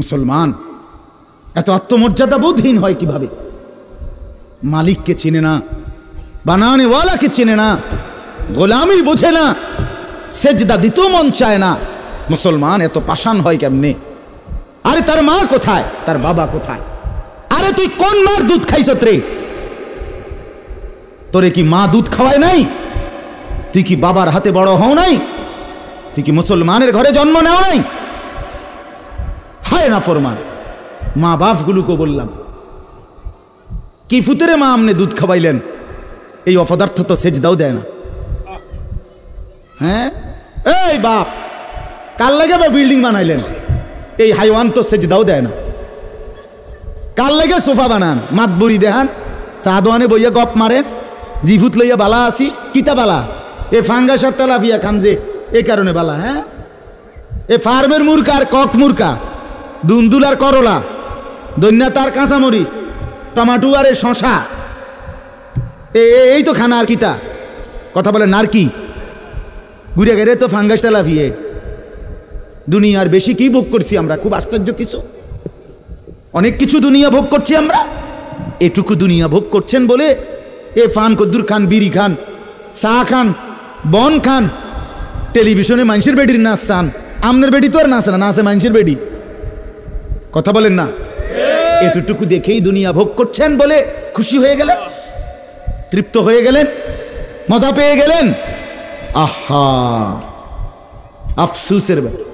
মুসলমান এত আত্মমর্যাদা বোধহীন হয় কিভাবে? মালিককে চিনে না, বানানেওয়ালাকে চিনে না, গোলামি বোঝে না, সেজদা দিতেও মন চায় না। মুসলমান এত পাষাণ হয় কেমনে? আরে তার মা কোথায়, তার বাবা কোথায়? আরে তুই কোন মার দুধ খাইছত রে? তোরে কি মা দুধ খাওয়ায় নাই? তুই কি বাবার হাতে বড় হও নাই? তুই কি মুসলমানের ঘরে জন্ম নেও নাই? হায় না ফরমান। মা বাপগুলোকে বললাম, কি ফুতেরে মা আমনে দুধ খাওয়াইলেন? এই অপদার্থ তো সেজদাও দেয় না। হ্যাঁ, এই বাপ, কার লাগে বা বিল্ডিং বানাইলেন? এই হাইওয়ান তো সেজদাও দেয় না। কার লাগে সোফা বানান, মাতবুরি দেখান, চা দোয়ানে বইয়া গপ মারেন, জিভুত লইয়া বালা আসি, কিতা বালা? এ ফাঙ্গাসার তেলাপিয়া খান যে, এ কারণে বালা। হ্যাঁ, এ ফার্মের মুরকা আর কক মুরকা, দুন্দুল আর করলা, দৈন্যা তার কাঁচামরিচ, টমাটো আর এ শশা, এই তো খানা। আর কিতা কথা বলে? নারকি ঘুরে গেলে তো ফাঙ্গাস তেলাপিয়ে। দুনিয়ার বেশি কি ভোগ করছি আমরা? খুব আশ্চর্য কিছু, অনেক কিছু দুনিয়া ভোগ করছি আমরা। এটুকু দুনিয়া ভোগ করছেন বলে এ ফান কদ্দুর খান, বিড়ি খান, চা খান, বন খান, টেলিভিশনে মানুষের বেডির নাচ চান। আমনের বেডি তো আর নাচে না, নাচে মানুষের বেডি। কথা বলেন না? এতটুকু দেখেই দুনিয়া ভোগ করছেন বলে খুশি হয়ে গেলেন, তৃপ্ত হয়ে গেলেন, মজা পেয়ে গেলেন। আহা, আফসুসের ব্যাপার।